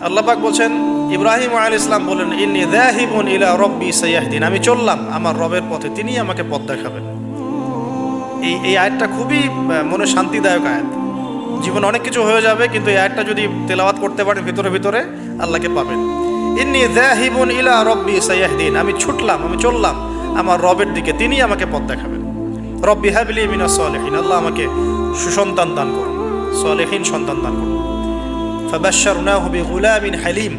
আল্লাহ পাক বলছেন, ইব্রাহিম আলাইহিস সালাম বলেন, ইন্নী যাহিবুন ইলা রাব্বি সাইয়াহদিন, আমি চললাম আমার রবের পথে, তিনি আমাকে পথ দেখাবেন। এই আয়াতটা খুবই মনে শান্তিদায়ক আয়াত। জীবনে অনেক কিছু হয়ে যাবে, কিন্তু এই আয়াতটা যদি তেলাওয়াত করতে পারেন ভিতরে ভিতরে আল্লাহকে পাবেন। ইন্নী যাহিবুন ইলা রাব্বি সাইয়াহদিন, আমি ছুটলাম, আমি চললাম আমার রবের দিকে, তিনি আমাকে পথ দেখাবেন। রব্বি হাবলি মিনাস সালিহিন, আল্লাহ আমাকে সুসন্তান দান করুন, সালেহীন সন্তান দান করুন। ফাবাশশারনাহু বিগুলামিন হালিম,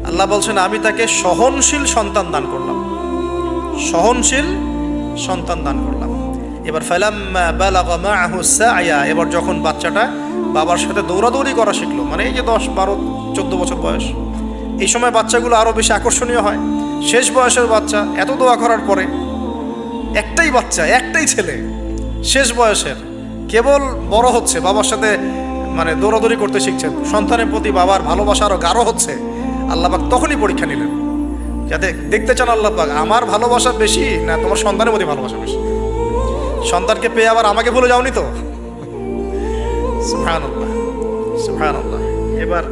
আল্লাহ বলছেন আমি তাকে সহনশীল সন্তান দান করলাম, সহনশীল সন্তান দান করলাম। এবার ফালাম্মা বালাগা মাআহু সা'য়া, এবার যখন বাচ্চাটা বাবার সাথে দৌড়াদৌড়ি করা শিখলো, মানে এই যে 10, 12, 14 বছর বয়স, এই সময় বাচ্চাগুলো আরও বেশি আকর্ষণীয় হয়। শেষ বয়সের বাচ্চা, এত দোয়া করার পরে একটাই বাচ্চা, একটাই ছেলে, শেষ বয়সের, কেবল বড় হচ্ছে, বাবার সাথে মানে দৌড়াদৌড়ি করতে শিখছে, সন্তানের প্রতি বাবার ভালোবাসা আরও গাঢ় হচ্ছে। আল্লাহ পাক তখনই পরীক্ষা নিলেন, যাতে দেখতে চান আল্লাহ পাক আমার ভালোবাসা বেশি না তোমার সন্তানের প্রতি ভালোবাসা বেশি। সন্তানকে পেয়ে আবার আমাকে ভুলে যাওনি তো? সুবহানাল্লাহ, সুবহানাল্লাহ। এবার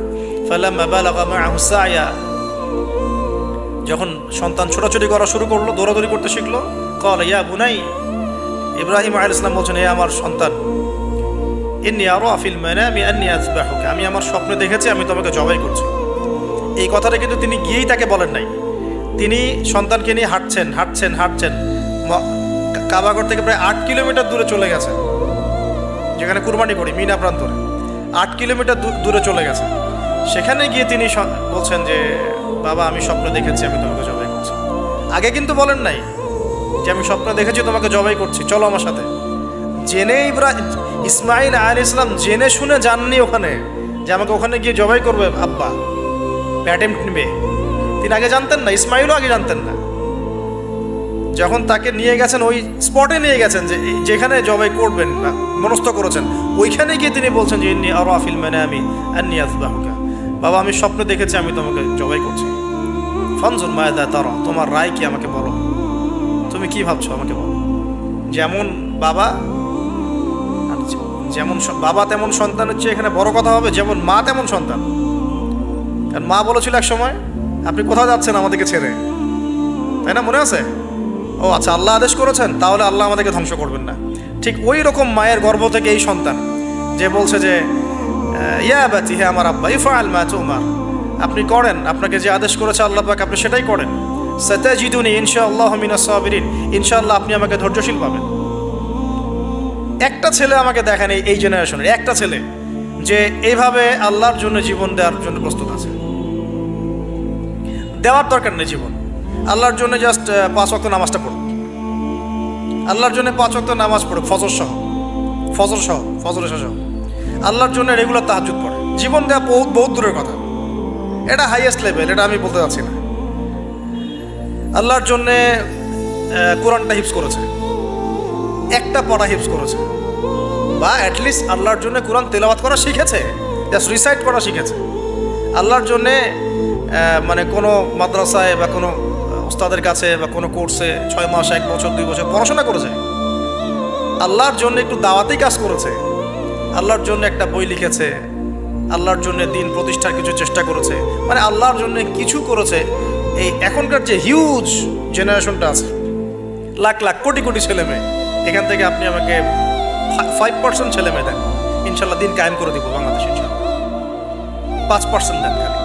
ফালাম্মা বালাগা মাআহু সা'য়া, যখন সন্তান ছোটাছুটি করা শুরু করলো, দৌড়াদৌড়ি করতে শিখলো, ক্বালা ইয়া বুনাই, ইব্রাহিম আলাইহিস সালাম বলছেন, হে আমার সন্তান, ইন্নী আরা ফিল মানামি আন্নী আযবাহুকা, আমি আমার স্বপ্নে দেখেছি আমি তোমাকে জবাই করছি। এই কথাটা কিন্তু তিনি গিয়েই তাকে বলেন নাই, তিনি সন্তানকে নিয়ে হাঁটছেন হাঁটছেন হাঁটছেন, কাবাগর থেকে প্রায় 8 কিলোমিটার দূরে চলে গেছেন, যেখানে কুরবানি করি মিনা প্রান্তরে, 8 কিলোমিটার দূরে চলে গেছেন। সেখানে গিয়ে তিনি বলছেন যে বাবা আমি স্বপ্ন দেখেছি আমি তোমাকে জবাই করছি। আগে কিন্তু বলেন নাই যে আমি স্বপ্ন দেখেছি তোমাকে জবাই করছি, চলো আমার সাথে। জেনে ইসমাইল আলাইহিস সালাম জেনে শুনে যাননি ওখানে যে আমাকে ওখানে গিয়ে জবাই করবে আব্বা, অ্যাটেম্প্ট নেবে। তিনি আগে জানতেন না, ইসমাইলও আগে জানতেন না। যখন তাকে নিয়ে গেছেন, ওই স্পটে নিয়ে গেছেন যে যেখানে জবাই করবেন মনস্থ করেছেন, ওইখানে গিয়ে তিনি বলছেন যে ইন্নী আরা ফিল মানামি আন্নী আযবাহুকা, বাবা আমি স্বপ্ন দেখেছি আমি তোমাকে জবাই করছি। ফানজুর মাযা তারা, তোমার রায় কি আমাকে বলো, তুমি কি ভাবছো আমাকে বলো। যেমন বাবা, যেমন বাবা তেমন সন্তান হচ্ছে এখানে বড় কথা হবে, যেমন মা তেমন সন্তান। কারণ মা বলেছিল এক সময় আপনি কোথাও যাচ্ছেন আমাদেরকে ছেড়ে, তাই না, মনে আছে? ও আচ্ছা, আল্লাহ আদেশ করেছেন, তাহলে আল্লাহ আমাদেরকে ধ্বংস করবেন না। ঠিক ওই রকম মায়ের গর্ভ থেকে এই সন্তান যে বলছে যে ইয়া বাতি, হে আমার আব্বা, ইফআল মা তুমার, আপনি করেন, আপনাকে যে আদেশ করেছে আল্লাহ পাক আপনি সেটাই করেন। সাতাজিদুনি ইনশাআল্লাহু মিনাস সাবিরিন, ইনশাআল্লাহ আপনি আমাকে ধৈর্যশীল পাবেন। একটা ছেলে আমাকে দেখেন এই জেনারেশনের একটা ছেলে যে এইভাবে আল্লাহর জন্য জীবন দেওয়ার জন্য প্রস্তুত আছে। দেওয়ার দরকার নেই জীবন, আল্লাহর জন্য জাস্ট 5 ওয়াক্ত নামাজটা পড়ুক, আল্লাহর জন্য 5 ওয়াক্ত নামাজ পড়ুক, ফজর সহ, ফজর সহ আল্লাহর জন্য রেগুলার তাহাজ্জুদ পড়ে। জীবন দেওয়া বহুত দূরের কথা, এটা হাইয়েস্ট লেভেল, এটা আমি বলতে চাচ্ছি না। আল্লাহর জন্যে কোরআনটা হিফজ করেছে, একটা পড়া হিফজ করেছে, বা অ্যাটলিস্ট আল্লাহর জন্য কোরআন তেলাওয়াত করা শিখেছে, জাস্ট রিসাইট করা শিখেছে। আল্লাহর জন্যে মানে কোনো মাদ্রাসায় বা কোনো ওস্তাদের কাছে বা কোনো কোর্সে 6 মাস 1 বছর 2 বছর পড়াশোনা করেছে। আল্লাহর জন্য একটু দাওয়াতি কাজ করেছে, আল্লাহর জন্য একটা বই লিখেছে, আল্লাহর জন্য দিন প্রতিষ্ঠার কিছু চেষ্টা করেছে, মানে আল্লাহর জন্য কিছু করেছে। এই এখনকার যে হিউজ জেনারেশনটা আছে, লাখ লাখ কোটি কোটি ছেলে মেয়ে, এখান থেকে আপনি আমাকে 5% ছেলে মেয়ে দেন, ইনশাল্লাহ দিন কায়েম করে দিব বাংলাদেশ। ইনশাল্লাহ 5% দেন, খালি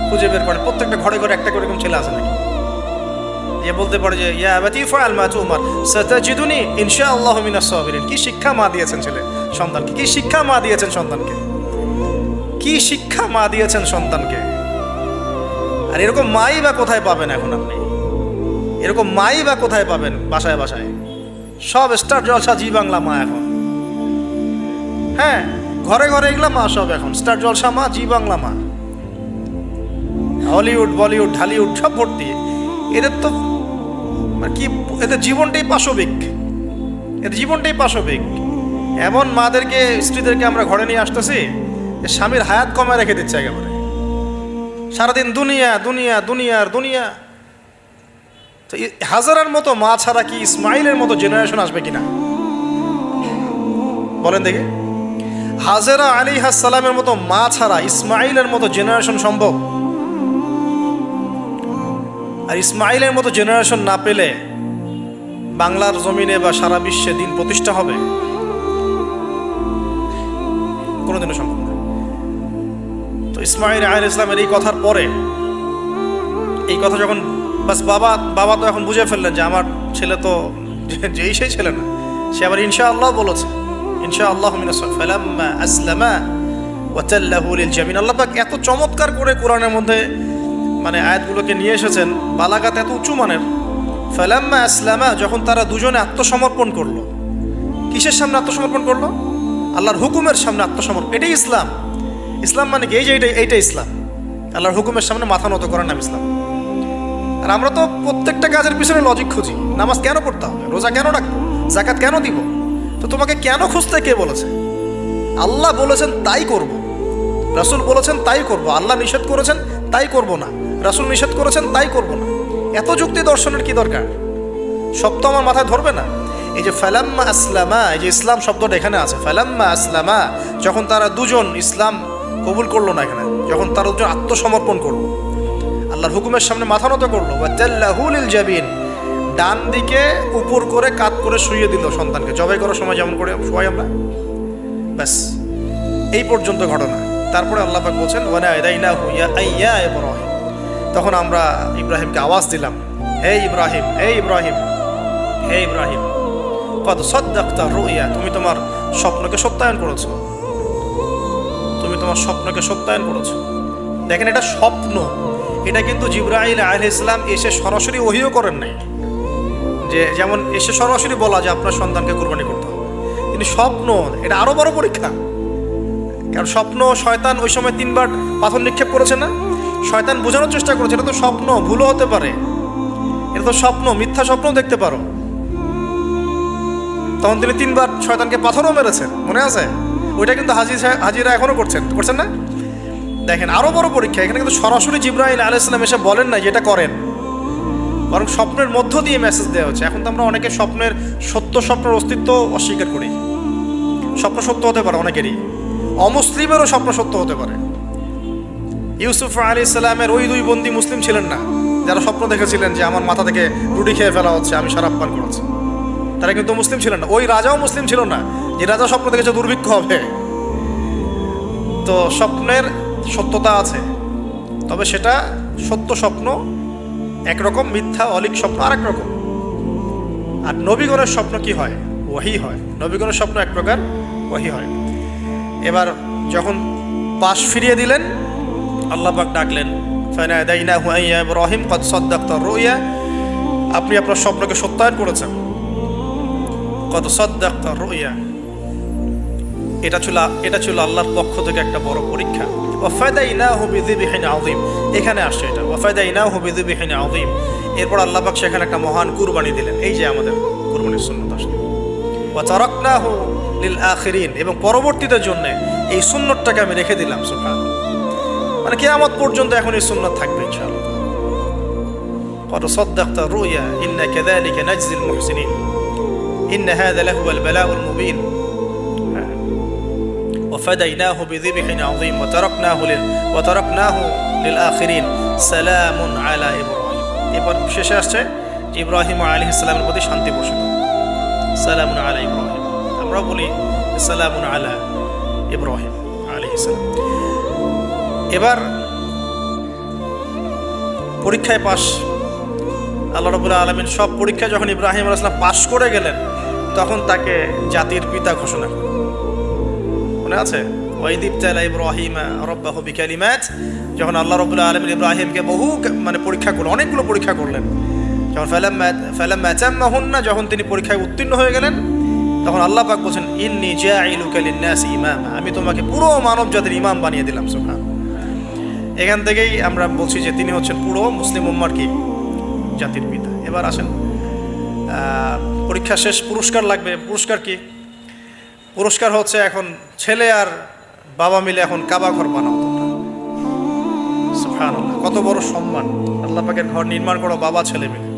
খুঁজে বের করে প্রত্যেকটা ঘরে ঘরে একটা করে এরকম ছেলে আছে নাকি যে বলতে পারে যে ইয়া আবাতি ইফআল মা তুমার সাতাজিদুনি ইনশাআল্লাহু মিনাস সাবিরিন। কি শিক্ষা মা দিয়েছেন ছেলে সন্তানকে, কি শিক্ষা মা দিয়েছেন সন্তানকে, কি শিক্ষা মা দিয়েছেন সন্তানকে। আর এরকম মাই বা কোথায় পাবেন এখন আপনি, এরকম মাই বা কোথায় পাবেন বাসায় বাসায়। সব স্টার জলসা জি বাংলা মা এখন, হ্যাঁ ঘরে ঘরে এগুলা মা সব এখন, স্টার জলসা মা, জি বাংলা মা, হলিউড বলিউড ঢালিউড সব ভর্তি। এদের তো কি, এদের জীবনটাই পাশবিক, এদের জীবনটাই পাশবিক। এমন মাদেরকে স্ত্রীদেরকে আমরা ঘরে নিয়ে আসতেছি, স্বামীর হায়াত কমায় রেখে দিচ্ছে একেবারে, সারাদিন দুনিয়া দুনিয়া দুনিয়ার দুনিয়া। তো হাজারার মতো মা ছাড়া কি ইসমাইলের মতো জেনারেশন আসবে কিনা বলেন দেখি? হাজেরা আলাইহিস সালামের মতো মা ছাড়া ইসমাইলের মতো জেনারেশন সম্ভব? আর ইসমাইলের মতো জেনারেশন না পেলে বাংলার জমিনে বা সারা বিশ্বে দিন প্রতিষ্ঠা হবে? কোনোদিনও সম্ভব না। তো ইসমাইল আলাইহিস সালামের এই কথার পরে, এই কথা যখন বাস বাবা তো এখন বুঝে ফেললেন যে আমার ছেলে তো যেই সেই ছেলে না, সে আবার ইনশাআল্লাহ বলেছে, ইনশাআল্লাহ মিনাস ফালাম্মা আসলামা ওয়া তাল্লাহু লিল জামিন। আল্লাহ পাক এত চমৎকার করে কোরআনের মধ্যে মানে আয়াতগুলোকে নিয়ে এসেছেন, বালাগাত এত উঁচু মানের। ফালাম্মা আসলামা, যখন তারা দুজনে আত্মসমর্পণ করলো। কিসের সামনে আত্মসমর্পণ করলো? আল্লাহর হুকুমের সামনে আত্মসমর্পণ। এটাই ইসলাম। ইসলাম মানে কি? এই যে এইটা ইসলাম, আল্লাহর হুকুমের সামনে মাথা নত করার নাম ইসলাম। আর আমরা তো প্রত্যেকটা কাজের পিছনে লজিক খুঁজি। নামাজ কেন পড়তে হবে? রোজা কেন রাখবো? যাকাত কেন দিব? তো তোমাকে কেন খুঁজতে কে বলেছে? আল্লাহ বলেছেন তাই করব, রাসূল বলেছেন তাই করব। আল্লাহ নিষেধ করেছেন তাই করব না, রাসূল নিষেধ করেছেন তাই করব না। এত যুক্তি দর্শনের কি দরকার? সব তো আমার মাথায় ধরবে না। এই যে ফালাম্মা আসলামা, এই যে ইসলাম শব্দটা এখানে আছে, ফালাম্মা আসলামা, যখন তারা দুজন ইসলাম কবুল করলো না, এখানে যখন তারা দুজন আত্মসমর্পণ করলো, আল্লাহর হুকুমের সামনে মাথা নত করলো, ওয়া তাল্লাহু লিল জাবিন, ডান দিকে উপর করে কাত করে শুইয়ে দিল সন্তানকে, জবাই করার সময় যেমন করে শুয়াই আমরা, ব্যাস এই পর্যন্ত ঘটনা। তারপরে আল্লাহ পাক বলছেন ওয়া নাদাইনাহু ইয়া ইব্রাহিম, তখন আমরা ইব্রাহিমকে আওয়াজ দিলাম, হে ইব্রাহিম, হে ইব্রাহিম, হে ইব্রাহিম, কদ সাদ্দাকতা রুইয়া, তুমি তোমার স্বপ্নকে সত্যায়ন করেছো, তুমি তোমার স্বপ্নকে সত্যায়ন করেছো। দেখেন, এটা স্বপ্ন। এটা কিন্তু জিবরাইল আলাইহিস সালাম এসে সরাসরি ওহিও করেন নাই, যে যেমন এসে সরাসরি বলা যে আপনার সন্তানকে কুরবানি করতে হবে। কিন্তু স্বপ্ন, এটা আরো বড় পরীক্ষা। কারণ স্বপ্ন, শয়তান ওই সময় 3 বার পাথর নিক্ষেপ করেছে না, শয়তান বোঝানোর চেষ্টা করেছে এটা তো স্বপ্ন, ভুলও হতে পারে, এটা তো স্বপ্ন, মিথ্যা স্বপ্ন দেখতে পারো। তখন তিনি 3 বার শয়তানকে পাথরও মেরেছেন, মনে আছে? ওইটা কিন্তু হাজিরা এখনো করছেন না? দেখেন, আরো বড় পরীক্ষা। এখানে কিন্তু সরাসরি জিবরাইল আলাইহিস সালাম এসে বলেন না যেটা করেন, বরং স্বপ্নের মধ্য দিয়ে মেসেজ দেওয়া হচ্ছে। এখন তো আমরা অনেকে স্বপ্নের স্বপ্নের অস্তিত্ব অস্বীকার করি। স্বপ্ন সত্য হতে পারে অনেকেরই, অমুসলিমেরও স্বপ্ন সত্য হতে পারে। ইউসুফ আলাইহিস সালামের ওই 2 বন্দী মুসলিম ছিলেন না, যারা স্বপ্ন দেখেছিলেন যে আমার মাথা থেকে রুটি খেয়ে ফেলা হচ্ছে, আমি শরাব পান করেছি, তারা কিন্তু মুসলিম ছিলেন না। ওই রাজাও মুসলিম ছিল না, যে রাজা স্বপ্ন দেখেছে দুর্ভিক্ষ হবে। তো স্বপ্নের সত্যতা আছে, তবে সেটা সত্য স্বপ্ন একরকম, মিথ্যা অলিক স্বপ্ন আরেক রকম। আর নবীগণের স্বপ্ন কি হয়? ওয়াহি হয়। নবীগণের স্বপ্ন এক প্রকার, ওয়াহি হয়। এবার যখন পাশ ফিরিয়ে দিলেন, আল্লাহ পাক ডাকলেন, ফানাদাইনাহু ইয়া ইব্রাহিম কদ সাদ্দাকতা রুইয়া, আপনি আপনার স্বপ্নকে সত্যায়ন করেছেন। কদ সাদ্দাকতা রুইয়া, এটা ছিল আল্লাহর পক্ষ থেকে একটা বড় পরীক্ষা। ওয়াফাদাইনাহু বিযিবহিন আযীম, এখানে আসছে এটা, ওয়াফাদাইনাহু বিযিবহিন আযীম। এরপর আল্লাহ পাক সেখানে একটা মহান কুরবানি দিলেন। এই যে আমাদের কুরবানির সুন্নাত আসলে, ওয়া তারাকনাহু লিল আখিরিন, এবং পরবর্তীদের জন্য এই সুন্নতটাকে আমি রেখে দিলাম। সুবহানাল্লাহ, মানে কিয়ামত পর্যন্ত এখন এই সুন্নাত থাকবে ইনশাআল্লাহ। কদ সাদ্দাকতা রুইয়া ইন্না কাযালিকা নাজজিল মুহসিনিন ইন্না হাযা লাহুয়াল বালাউল মুবিন وفديناه بذبح عظيم وتركناه للآخرين سلام على إبراهيم। এবার শেষে আসছে ইব্রাহিম আলাইহিস সালামের প্রতি শান্তি বর্ষিত, সালামুন আলা ইব্রাহিম। আমরা বলি সালামুন আলা ইব্রাহিম আলাইহিস সালাম। এবার পরীক্ষায় পাশ, আল্লাহ রাব্বুল আলামিন সব পরীক্ষায় যখন ইব্রাহিম আলাইহিস সালাম পাশ করে গেলেন, তখন তাকে জাতির পিতা ঘোষণা করলেন। মনে আছে? ওয়াইদ ইবতালা ইব্রাহিমা রাব্বাহু বিকালিমাত, যখন আল্লাহ রাব্বুল আলামিন ইব্রাহিমকে পরীক্ষা করলেন, অনেকগুলো পরীক্ষা করলেন। যখন ফালাম্মা তাম্মাহুন্না, যখন তিনি পরীক্ষায় উত্তীর্ণ হয়ে গেলেন, তখন আল্লাহ পাক বলেন, ইন্নী জাইলুকা লিন-নাসি ইমামা, আমি তোমাকে পুরো মানব জাতির ইমাম বানিয়ে দিলাম। সুবহান। এখান থেকেই আমরা বলছি যে তিনি হচ্ছেন পুরো মুসলিম উম্মার কি জাতির পিতা। এবার আসেন, পরীক্ষা শেষ, পুরস্কার লাগবে। পুরস্কার কি? পুরস্কার হচ্ছে এখন ছেলে আর বাবা মিলে এখন কাবা ঘর বানাও। সুবহানাল্লাহ, কত বড় সম্মান! আল্লাহ পাকের ঘর নির্মাণ করো বাবা ছেলে মিলে,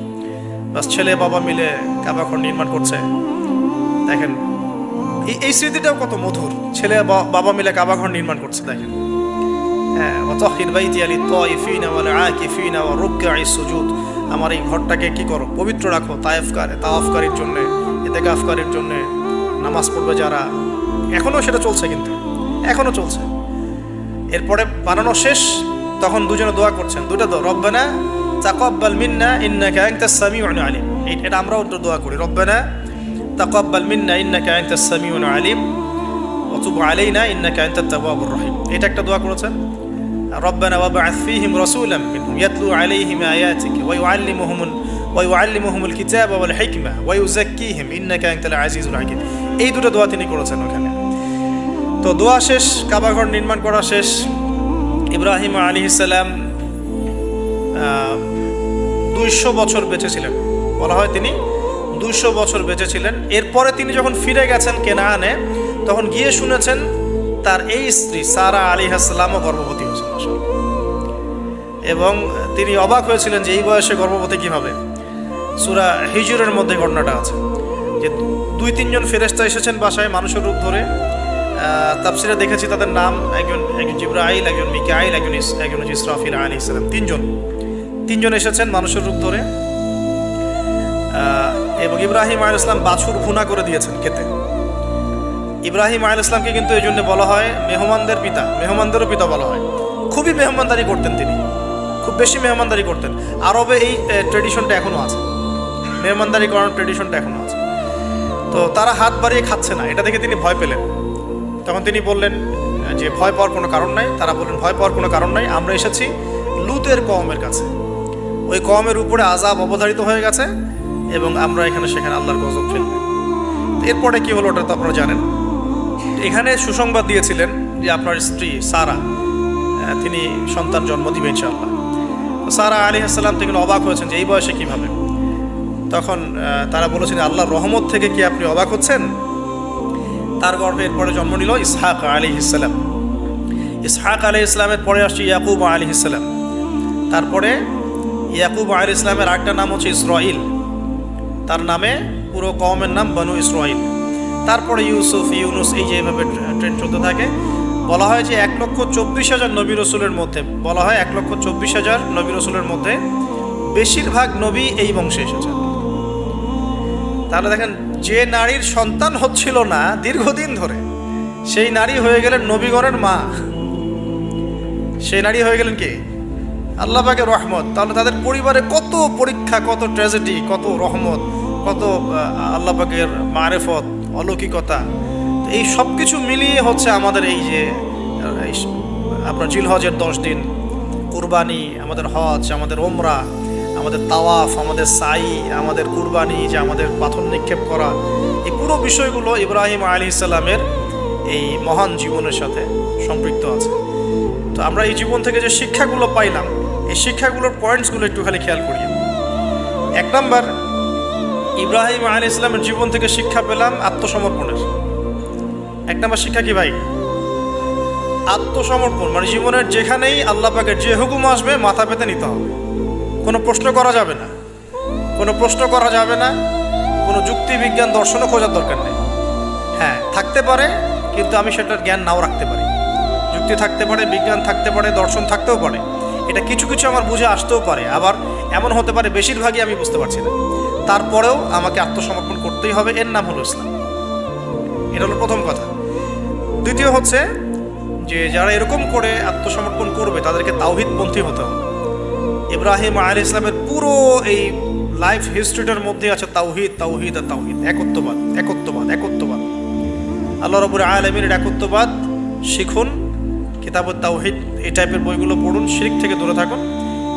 বাস ছেলে বাবা মিলে কাবা ঘর নির্মাণ করছে। দেখেন, এই স্মৃতিটাও কত মধুর। ছেলে বাবা মিলে কাবা ঘর নির্মাণ করছে, দেখেন। হ্যাঁ, ওয়াতাহির বাইতি লিত-তাইফিনা ওয়াল আকিফিনা ওয়া রুকআইস সুজুদ, আমার এই ঘরটাকে কি করো, পবিত্র রাখো তাওয়াফকারীর জন্য, ইতিকাফকারীর জন্য, নামাজ পড়বে যারা। এখনো সেটা চলছে, কিন্তু এখনো চলছে। এরপরে বানানো শেষ, তখন দুজনে দোয়া করছেন, দুটো দোয়া, রব্বানা তাকাব্বাল মিন্না ইন্নাকা আনতাস সামিউল আলিম। এটা আমরাও দোয়া করি, রব্বানা তাকাব্বাল মিন্না ইন্নাকা আনতাস সামিউল আলিম ওয়া তুব আলাইনা ইন্নাকা আনতাত তাওয়াবুর রহিম। এটা একটা দোয়া করেছেন। রব্বানা ওয়াবআথ ফীহিম রাসূলাম মিনহুম ইয়াতলু আলাইহিম আয়াতিকা ওয়া ইউআল্লিমুহুমুল কিতাবা ওয়াল হিকমা ওয়া ইউযাক্কিহিম ইন্নাকা আনতাল আজিজুল হাকীম। এই দুটো দোয়া তিনি করেছেন ওখানে। তো দোয়া শেষ, কাবা ঘর নির্মাণ করা শেষ। ইব্রাহিম আলাইহিস সালাম 200 বছর বেঁচে ছিলেন, বলা হয় তিনি 200 বছর বেঁচে ছিলেন। এরপরে তিনি যখন ফিরে গেছেন কেনানে, তখন গিয়ে শুনেছেন তার এই স্ত্রী সারা আলাইহিস সালামও গর্ভবতী হয়েছেন, এবং তিনি অবাক হয়েছিলেন যে এই বয়সে গর্ভবতী কিভাবে। সূরা হিজরের মধ্যে ঘটনাটা আছে যে 2-3 জন ফেরেশতা এসেছেন বাসায় মানুষের রূপ ধরে। তাফসিরে দেখেছি তাদের নাম, একজন জিবরাইল, একজন মিকাইল, একজন ইসরাফিল আলাইহিস সালাম। তিনজন এসেছেন মানুষের রূপ ধরে, এবং ইব্রাহিম আলাইহিস সালাম বাছুর ভুনা করে দিয়েছেন খেতে। ইব্রাহিম আলাইহিস সালামকে কিন্তু এই জন্য বলা হয় মেহমানদেরও পিতা বলা হয়। খুবই মেহমানদারি করতেন তিনি, খুব বেশি মেহমানদারি করতেন। আরবে এই ট্রেডিশনটা এখনও আছে, মেহমানদারি করার ট্রেডিশনটা এখনও আছে। তো তারা হাত বাড়িয়ে খাচ্ছে না, এটা দেখে তিনি ভয় পেলেন। তখন তিনি বললেন যে ভয় পাওয়ার কোনো কারণ নাই। তারা বললেন ভয় পাওয়ার কোনো কারণ নাই, আমরা এসেছি লুতের কওমের কাছে, ওই কওমের উপরে আযাব অবধারিত হয়ে গেছে এবং আমরা সেখানে আল্লাহর গজব ফেলব। এরপরে কি হলো ওটা তো আপনারা জানেন। এখানে সুসংবাদ দিয়েছিলেন যে আপনার স্ত্রী সারা, তিনি সন্তান জন্ম দিবে ইনশাআল্লাহ। সারা আলাইহিস সালাম তিনি অবাক হয়েছেন যে এই বয়সে কিভাবে। তখন তারা বলেছেন আল্লাহর রহমত থেকে কি আপনি অবাক হচ্ছেন? তার গর্ভে এরপরে জন্ম নিল ইসহাক আলাইহিস সালাম। ইসহাক আলাইহিস সালামের পরে আসছে ইয়াকুব আলাইহিস সালাম। তারপরে ইয়াকুব আলাইহিস সালামের আরেকটা নাম হচ্ছে ইসরাইল, তার নামে পুরো কওমের নাম বনু ইসরাইল। তারপরে ইউসুফ, ইউনুস, এই যে এইভাবে ট্রেন্ড চলতে থাকে। বলা হয় যে 1,24,000 নবী রসুলের মধ্যে, বলা হয় 1,24,000 নবী রসুলের মধ্যে বেশিরভাগ নবী এই বংশে এসেছেন। তাহলে দেখেন, যে নারীর সন্তান হচ্ছিল না দীর্ঘদিন ধরে, সেই নারী হয়ে গেলেন নবীগণের মা। সেই নারী হয়ে গেলেন কি? আল্লাহ পাকের রহমত। তাহলে তাদের পরিবারে কত পরীক্ষা, কত ট্র্যাজেডি, কত রহমত, কত আল্লাহ পাকের মারেফত, অলৌকিকতা। এই সব কিছু মিলিয়ে হচ্ছে আমাদের এই যে আপনার জিলহজের 10 দিন, কুরবানি, আমাদের হজ, আমাদের ওমরা, আমাদের তাওয়াফ, আমাদের সাই, আমাদের কুরবানি, যে আমাদের পাথর নিক্ষেপ করা, এই পুরো বিষয়গুলো ইব্রাহিম আলাইহিস সালামের এই মহান জীবনের সাথে সম্পৃক্ত আছে। তো আমরা এই জীবন থেকে যে শিক্ষাগুলো পাইলাম, এই শিক্ষাগুলোর পয়েন্টসগুলো একটু খালি খেয়াল করি। 1 নম্বর, ইব্রাহিম আলাইহিস সালামের জীবন থেকে শিক্ষা পেলাম আত্মসমর্পণের। 1 নম্বর শিক্ষা কি ভাই? আত্মসমর্পণ। মানে জীবনের যেখানেই আল্লাহ পাকের যে হুকুম আসবে মাথা পেতে নিতে হবে, কোনো প্রশ্ন করা যাবে না, কোনো প্রশ্ন করা যাবে না, কোনো যুক্তি, বিজ্ঞান, দর্শনও খোঁজার দরকার নেই। হ্যাঁ, থাকতে পারে, কিন্তু আমি সেটার জ্ঞান নাও রাখতে পারি। যুক্তি থাকতে পারে, বিজ্ঞান থাকতে পারে, দর্শন থাকতেও পারে, এটা কিছু কিছু আমার বুঝে আসতেও পারে, আবার এমন হতে পারে বেশিরভাগই আমি বুঝতে পারছি না। তারপরেও আমাকে আত্মসমর্পণ করতেই হবে, এর নাম হলো ইসলাম। এটা হলো প্রথম কথা। দ্বিতীয় হচ্ছে যে যারা এরকম করে আত্মসমর্পণ করবে তাদেরকে তাওহীদপন্থী হতে হবে। ইব্রাহিম আলাইহিস সালামের পুরো এই লাইফ হিস্ট্রিটার মধ্যে আছে তাওহীদ, তাওহীদ আর তাওহীদ, একত্ববাদ, একত্ববাদ, একত্ববাদ। আল্লাহ রাব্বুল আলামিনের একত্ববাদ শিখুন, কিতাবুত তাওহীদ, এই টাইপের বইগুলো পড়ুন, শিরক থেকে দূরে থাকুন।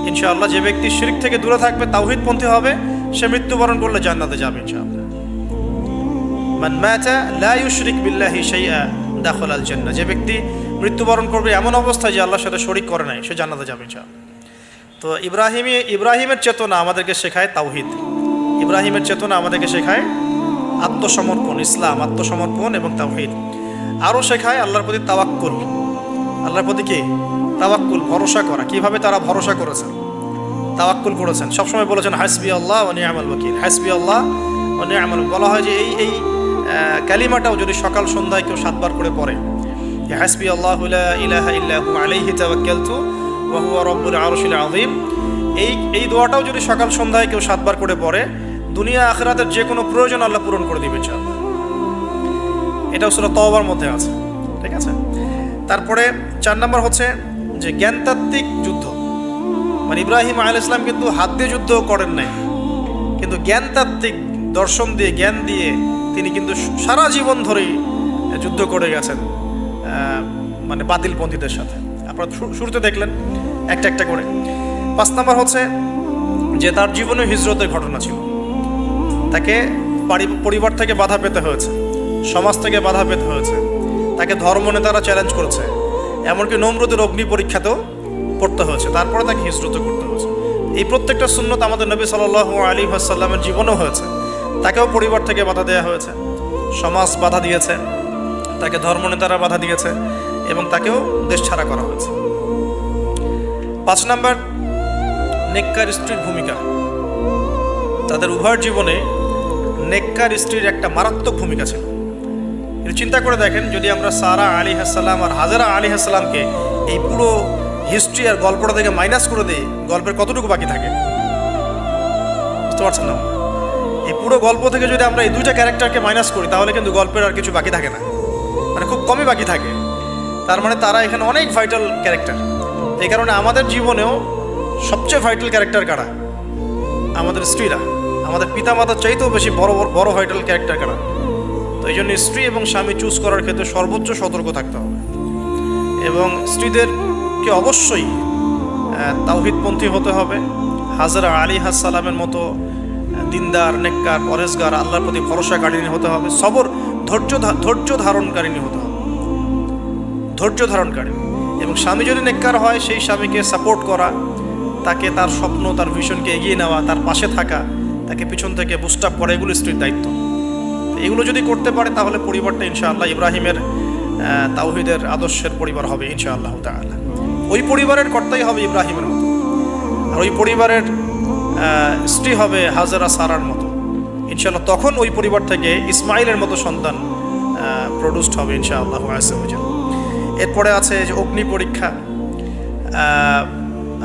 ইনশাআল্লাহ যে ব্যক্তি শিরক থেকে দূরে থাকবে, তাওহীদপন্থী হবে, সে মৃত্যুবরণ করলে জান্নাতে যাবে ইনশাআল্লাহ। মান মাতা লা ইউশরিক বিল্লাহি শাইআ দাখালাল জান্নাহ। যে ব্যক্তি মৃত্যুবরণ করবে এমন অবস্থায় যে আল্লাহর সাথে শরীক করে নাই, সে জান্নাতে যাবে ইনশাআল্লাহ। তো ইব্রাহিমের চেতনা আমাদেরকে শেখায় তাওহীদ, ইব্রাহিমের চেতনা আমাদেরকে শেখায় আত্মসমর্পণ, ইসলাম, আত্মসমর্পণ এবং তাওহীদ। আরও শেখায় আল্লাহর প্রতি তাওয়াক্কুল। আল্লাহর প্রতি কি? তাওয়াক্কুল, ভরসা করা। কিভাবে তারা ভরসা করেছেন, তাওয়াক্কুল করেছেন। সবসময় বলেছেন হাসবি আল্লাহ ওয়া নি'মাল ওয়াকিল, হাসবি আল্লাহ ওয়া নি'মাল। বলা হয় যে এই কালিমাটাও যদি সকাল সন্ধ্যায় কেউ 7 বার করে পড়ে, হাসবি আল্লাহু লা ইলাহা ইল্লা হু আলাইহি তাওয়াক্কালতু ওয়া হুয়া রাব্বুল আরশিল আযীম, এই দোয়াটাও যদি সকাল সন্ধ্যায় কেউ 7 বার করে পড়ে, দুনিয়া আখিরাতের যে কোনো প্রয়োজন আল্লাহ পূরণ করে দিবে ইনশাআল্লাহ। এটাও সূরা তওবার মধ্যে আছে, ঠিক আছে। তারপরে 4 নম্বর হচ্ছে যে জ্ঞানতাত্ত্বিক যুদ্ধ, মানে ইব্রাহিম আলাইহিস সালাম কিন্তু হাত দিয়ে যুদ্ধ করেন নাই, কিন্তু জ্ঞানতাত্ত্বিক দর্শন দিয়ে, জ্ঞান দিয়ে তিনি কিন্তু সারা জীবন ধরেই যুদ্ধ করে গেছেন মানে বাতিলপন্থীদের সাথে। আপনারা শুরুতে দেখলেন একটা একটা করে। 5 নম্বর হচ্ছে যে তার জীবনে হিজরতের ঘটনা ছিল, তাকে পরিবার থেকে বাধা পেতে হয়েছে, সমাজ থেকে বাধা পেতে হয়েছে, তাকে ধর্মনেতারা চ্যালেঞ্জ করেছে, এমনকি নমরুদের অগ্নি পরীক্ষাতেও পড়তে হয়েছে, তারপরে তাকে হিজরত করতে হয়েছে। এই প্রত্যেকটা সুন্নত আমাদের নবী সাল্লাল্লাহু আলাইহি ওয়াসাল্লামের জীবনেও হয়েছে। তাকেও পরিবার থেকে বাধা দেওয়া হয়েছে, সমাজ বাধা দিয়েছে, তাকে ধর্মনেতারা বাধা দিয়েছে এবং তাকেও দেশ ছাড়া করা হয়েছে। 5 নম্বর নেককার স্ত্রীর ভূমিকা। তাদের উভয়ের জীবনে নেককার স্ত্রীর একটা মারাত্মক ভূমিকা ছিল। এটা চিন্তা করে দেখেন, যদি আমরা সারা আলাইহিস সালাম আর হাজেরা আলাইহিস সালামকে এই পুরো হিস্ট্রি আর গল্পটা থেকে মাইনাস করে দিই, গল্পের কতটুকু বাকি থাকে বুঝতে পারছেন না? এই পুরো গল্প থেকে যদি আমরা এই 2টা ক্যারেক্টারকে মাইনাস করি, তাহলে কিন্তু গল্পের আর কিছু বাকি থাকে না, মানে খুব কমই বাকি থাকে। তার মানে তারা এখানে অনেক ভাইটাল ক্যারেক্টার। এই কারণে আমাদের জীবনেও সবচেয়ে ভাইটাল ক্যারেক্টার কারা? আমাদের স্ত্রীরা। আমাদের পিতামাতার চাইতেও বেশি বড় ভাইটাল ক্যারেক্টার কারা? তো এই জন্য স্ত্রী এবং স্বামী চুজ করার ক্ষেত্রে সর্বোচ্চ সতর্ক থাকতে হবে এবং স্ত্রীদেরকে অবশ্যই তাওহীদপন্থী হতে হবে, হাজরা আলাইহিস সালামের মতো দিনদার, নেককার, পরহেজগার, আল্লাহর প্রতি ভরসাকারিণী হতে হবে, সবর ধৈর্য ধারণকারিণী হতে হবে, ধৈর্য ধারণকারিণী। এবং স্বামী যদি নেককার হয়, সেই স্বামীকে সাপোর্ট করা, তাকে তার স্বপ্ন, তার ভিশনকে এগিয়ে নেওয়া, তার পাশে থাকা, তাকে পিছন থেকে বুস্ট আপ করা, এগুলো স্ত্রীর দায়িত্ব। এগুলো যদি করতে পারে তাহলে পরিবারটা ইনশাআল্লাহ ইব্রাহিমের তাওহীদের আদর্শের পরিবার হবে ইনশাআল্লাহ তাআলা। ওই পরিবারের কর্তাই হবে ইব্রাহিমের মতো, আর ওই পরিবারের স্ত্রী হবে হাজেরা সারার মতো ইনশাআল্লাহ। তখন ওই পরিবার থেকে ইসমাইলের মতো সন্তান প্রডিউসড হবে ইনশাআল্লাহ আযজা ওয়া জাল। এরপরে আছে যে অগ্নি পরীক্ষা।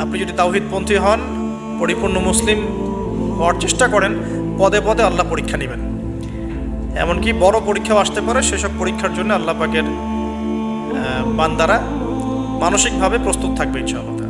আপনি যদি তাওহীদপন্থী হন, পরিপূর্ণ মুসলিম হওয়ার চেষ্টা করেন, পদে পদে আল্লাহ পরীক্ষা নেবেন। এমনকি বড় পরীক্ষাও আসতে পারে, সেসব পরীক্ষার জন্য আল্লাহ পাকের বান্দারা মানসিকভাবে প্রস্তুত থাকবে ইনশাআল্লাহ।